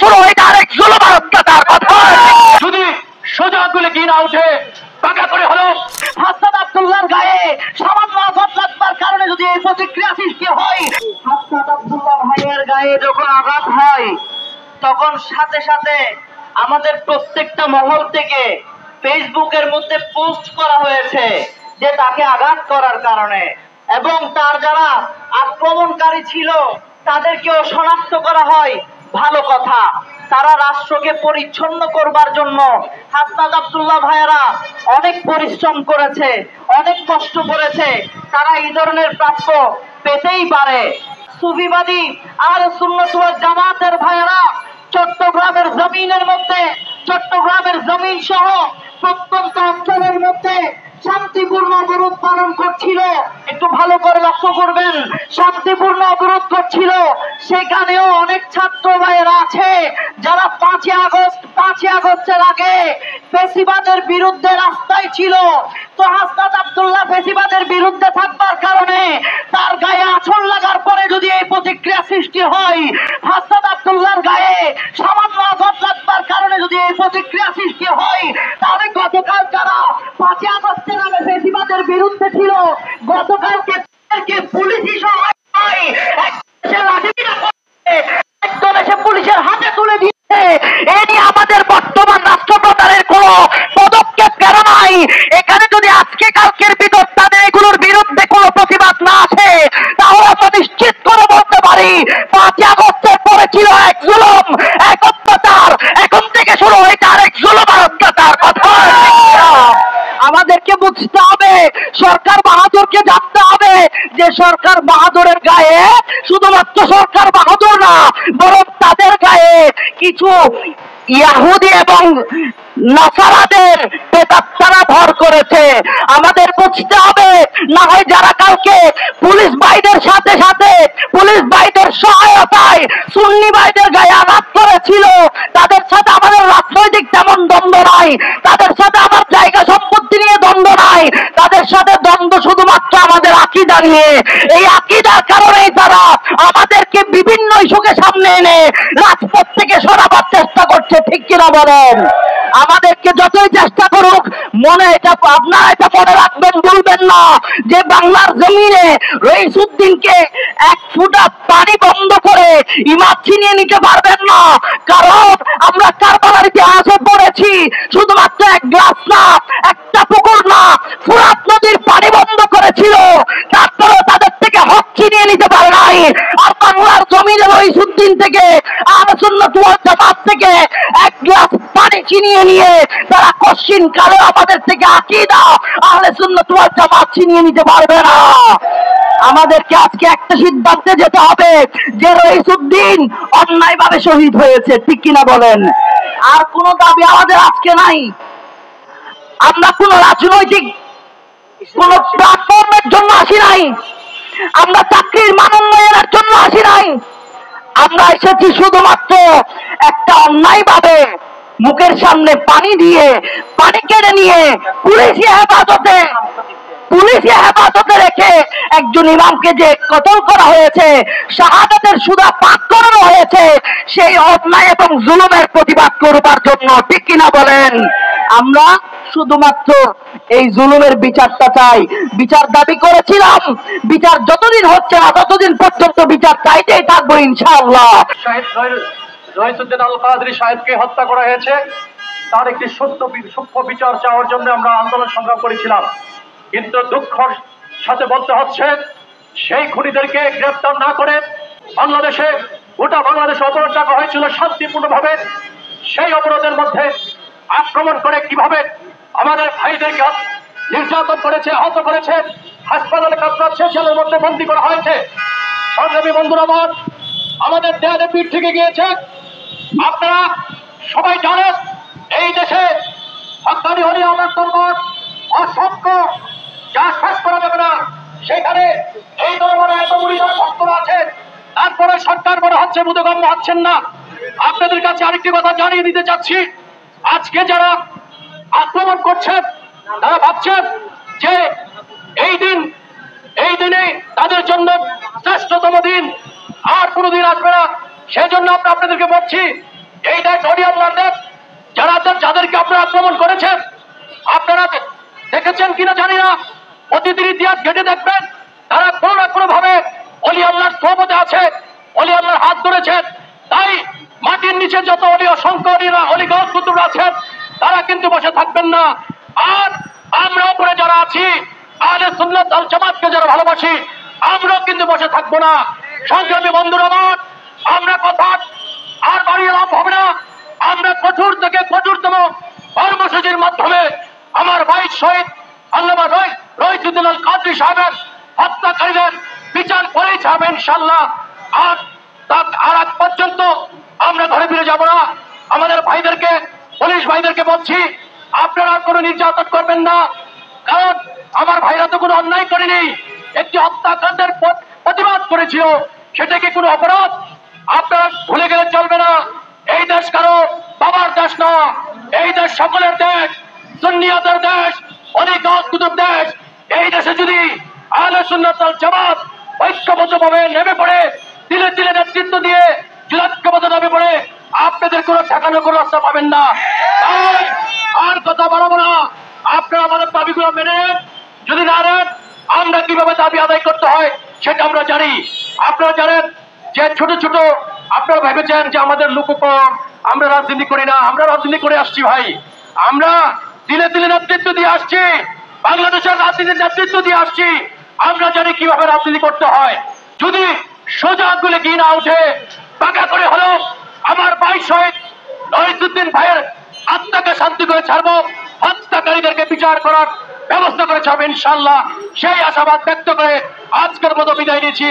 শুরু এটা আরেক জুলুম আর অত্যাচার। কথা যদি সোজা গুলি কি না উঠে পাকা করে হলো হাসনাত আব্দুল্লাহর গায়ে সামান্য আঘাত লাগবার কারণে যদি এই প্রতিক্রিয়া সৃষ্টি হয়, হাসনাত আব্দুল্লাহ ভাইয়ের গায়ে যখন আঘাত হয় তখন সাথে সাথে আমাদের প্রত্যেকটা মহল থেকে ফেসবুকের মধ্যে পোস্ট করা হয়েছে যে তাকে আঘাত করার কারণে, এবং তার যারা আক্রমণকারী ছিল তাদেরকেও শনাক্ত করা হয়। ভালো কথা, তারা রাষ্ট্রকে পরিচ্ছন্ন করবার জন্য হাসনাত আব্দুল্লাহ ভাইয়েরা অনেক পরিশ্রম করেছে, অনেক কষ্ট করেছে, তারা এই ধরনের প্রাপ্য পেতেই পারে। সুফিবাদী আর সুন্নাত ওয়াল জামাতের ভাইয়েরা চট্টগ্রামের জমিনের মধ্যে, চট্টগ্রামের জমিন সহ প্রত্যন্ত অঞ্চলের মধ্যে শান্তিপূর্ণ অবরোধ পালন করছিল। একটু ভালো করে লক্ষ্য করবেন, শান্তিপূর্ণ অবরোধ করছিল। সেখানেও অনেক ছাত্র ভাইয়েরা আছে যারা 5ই আগস্টের আগে ফ্যাসিবাদের বিরুদ্ধে রাস্তায় ছিল। তো হাসনাত আব্দুল্লাহ ফ্যাসিবাদের বিরুদ্ধে থাকবার কারণে তার গায়ে আঁচড় লাগার পরে যদি এই প্রতিক্রিয়া সৃষ্টি হয়, হাসনাত আব্দুল্লাহর গায়ে সামান্য আঘাত লাগবার কারণে যদি এই প্রতিক্রিয়া সৃষ্টি হয়, তাহলে গতকাল যারা 5ই আগস্টের আগে ফ্যাসিবাদের বিরুদ্ধে ছিল, গতকালকে পুলিশই সহায় একদল এসে পুলিশের হাতে তুলে দিচ্ছে। এ নিয়ে আমাদের বর্তমান রাষ্ট্রপ্রধানের কোন পদক্ষেপ কেন নাই? এখানে যদি আজকে কালকের ভিতর তাদের এগুলোর বিরুদ্ধে কোনো প্রতিবাদ না আসে, তাহলে আমরা নিশ্চিত করে বলতে পারি 5ই আগস্টের পরে ছিল এক জুলুম, এক অত্যাচার, এখন থেকে শুরু হয়েছে আরেক জুলুম আর অত্যাচার। কথা আমাদেরকে বুঝতে হবে, সরকার বাহাদুরকে জানতে হবে যে সরকার বাহাদুরের গায়ে শুধুমাত্র সরকার বাহাদুর না, বরং তাদের গায়ে কিছু ইহুদি এবং নাসারাদের প্রেতাত্মারা ভর করেছে। আমাদের বুঝতে হবে, না হয় যারা কালকে পুলিশ ভাইদের সাথে সাথে পুলিশ ভাইদের সহায়তায় সুন্নি ভাইদের গায়ে আঘাত করেছিল, তাদের সাথে আমাদের রাজনৈতিক তেমন দ্বন্দ্ব নাই, তাদের সাথে আমার জায়গা সম্পত্তি নিয়ে দ্বন্দ্ব নাই, তাদের সাথে দ্বন্দ্ব শুধুমাত্র আমাদের আকীদা নিয়ে। এই আকীদার কারণেই তারা আমাদেরকে বিভিন্ন ইস্যুকে সামনে এনে রাজপথ থেকে সরাবার চেষ্টা করছে। ঠিক কিনা বলেন? আমাদেরকে যতই চেষ্টা করুক, মনে আপনারা এটা মনে রাখবেন, বলবেন না যে বাংলার জমিনে রইসুদ্দিনকে এক ফুটা পানি বন্ধ করে ইমাম ছিনিয়ে নিতে পারবেন না। কারণ আমরা কারবালার ইতিহাসে পড়েছি, শুধুমাত্র এক গ্লাস না, একটা পুকুর না, ফুরাত নদীর পানি বন্ধ করেছিল, তারপরেও তাদের থেকে হক ছিনিয়ে নিতে পারে নাই। আর বাংলার জমিনে রইসুদ্দিন থেকে আহলে সুন্নাত ওয়াল জামাত থেকে এক গ্লাস পানি ছিনিয়ে নিয়ে তারা কশিন কালে আমাদের থেকে আকীদা আহলে সুন্নাত ওয়াল জামাত ছিনিয়ে নিতে পারবে না। আমাদেরকে আজকে একটা সিদ্ধান্তে যেতে হবে যে রইসুদ্দিন অন্যায়ভাবে শহীদ হয়েছে। ঠিক কিনা বলেন? আর কোন দাবি আমাদের আজকে নাই। আমরা কোন রাজনৈতিক কোন প্ল্যাটফর্মের জন্য আসি নাই, আমরা চাকরির মান উন্নয়নের জন্য আসি নাই। আমরা এসেছি শুধুমাত্র একটা অন্যায়ভাবে মুখের সামনে পানি দিয়ে, পানি কেড়ে নিয়ে পুলিশি হেফাজতে রেখে একজন ইমামকে যে কতল করা হয়েছে, শাহাদাতের সুদা পাক করানো হয়েছে, সেই অন্যায় এবং জুলুমের প্রতিবাদ করবার জন্য। ঠিক কিনা বলেন? আমরা শুধুমাত্র এই জুলুমের বিচারটা চাই। বিচার দাবি করেছিলাম, বিচার যতদিন হচ্ছে না ততদিন পর্যন্ত বিচার চাইতেই থাকবো ইনশাআল্লাহ। রইসুদ্দিন আল কাদরি সাহেবকে হত্যা করা হয়েছে, তার একটি সূক্ষ্ম বিচার চাওয়ার জন্য আমরা আন্দোলন সংগ্রাম করেছিলাম। কিন্তু দুঃখের সাথে বলতে হচ্ছে, সেই খুনিদেরকে গ্রেফতার না করে বাংলাদেশে, গোটা বাংলাদেশে অবরোধ ডাকা হয়েছিল শান্তিপূর্ণভাবে। সেই অবরোধের মধ্যে আক্রমণ করে কিভাবে আমাদের ভাইদেরকে নির্যাতন করেছে, আহত করেছে, হাসপাতালে কাতরাচ্ছে, জেলের মধ্যে বন্দী করা হয়েছে। সংগ্রামী বন্ধুরা, আমাদের দেয়ালে পিঠ থেকে গিয়েছে। আপনারা সবাই জানেন, এই দেশে হকানি হলি আমার দরবার অসংখ্য, যা শেষ করা যাবে না। সেখানে এই দরবারে এত পরিমাণ ভক্তরা আছেন, তারপরে সরকার মনে হচ্ছে বোধগম্য হচ্ছেন না। আপনাদের কাছে আরেকটি কথা জানিয়ে দিতে চাচ্ছি, আজকে যারা আক্রমণ করছেন তারা ভাবছেন যে এই দিনে তাদের জন্য শ্রেষ্ঠতম দিন আর কোনোদিন আসবে না। সেজন্য আমরা আপনাদেরকে বলছি, এই দেশ অলি আল্লাহর দেশ। যাদেরকে আপনারা আক্রমণ করেছেন, আপনারা দেখেছেন কিনা জানি না, অতীতের ইতিহাস ঘেটে দেখবেন, তারা কোনো না কোনো ভাবে অলি আল্লাহর সোহবতে আছে, অলি আল্লাহর হাত ধরেছেন। তাই মাটির নিচে যত অলি অসংখ্য অলি গাছ কুতুবরা আছেন, তারা কিন্তু বসে থাকবেন না। আর আমরা উপরে যারা আছি, আহলে সুন্নাত ওয়াল জামাতকে যারা ভালোবাসি, আমরাও কিন্তু বসে থাকবো না। সংগ্রামী বন্ধুরা আমার, আমরা কথা আর বাড়িয়ে লাভ হবে না। আমরা কঠোর থেকে কঠোরতম কর্মসূচির মাধ্যমে আমার ভাই শহীদ আল্লামা রইসুদ্দিন আল কাদরী সাহেবের হত্যাকারীদের বিচার করেই ছাড়বে ইনশাআল্লাহ। আর আগ পর্যন্ত আমরা ঘরে ফিরে যাব না। আমাদের ভাইদেরকে, পুলিশ ভাইদেরকে বলছি, আপনারা কোনো নির্যাতন করবেন না, কারণ আমার ভাইরা তো কোনো অন্যায় করেনি, একটি হত্যাকাণ্ডের প্রতিবাদ করেছিল, সেটা কি কোনো অপরাধ? আপনারা ভুলে গেলে চলবে না। এই দেশ কারো বাবার দেশ না, এই দেশ সকলের দেশ, সুন্নিয়াতের দেশ, অলি গাছ কুতুব দেশ। এই দেশে যদি আহলে সুন্নাত ওয়াল জামাত ঐক্যবদ্ধভাবে নেমে পড়ে, তিলে তিলে নেতৃত্ব দিয়ে যদি ঐক্যবদ্ধ নেমে পড়ে, আপনাদের কোনো ঠেকানো কোনো রাস্তা পাবেন না। তাই আর কথা বাড়াবো না, আপনারা আমাদের দাবিগুলো মেনে নেন। যদি না নেন, আমরা কিভাবে দাবি আদায় করতে হয় সেটা আমরা জানি। আপনারা জানেন যে ছোট ছোট, আপনারা ভেবেছেন যে আমাদের লোক কম, আমরা রাজনীতি করি না। আমরা রাজনীতি করে আসছি ভাই, আমরা তিলে তিলে নেতৃত্ব দিয়ে আসছি, বাংলাদেশের রাজনীতির নেতৃত্ব দিয়ে আসছি। আমরা জানি কিভাবে রাজনীতি করতে হয়। যদি সোজা আঙ্গুলে ঘি না উঠে, পাকা করে হলো আমার ভাই শহীদ রইসুদ্দিন ভাইয়ের আত্মাকে শান্তি করে ছাড়বো, হত্যাকারীদেরকে বিচার করার ব্যবস্থা করে ছাড়বো ইনশাআল্লাহ। সেই আশাবাদ ব্যক্ত করে আজকের মতো বিদায় নিচ্ছি।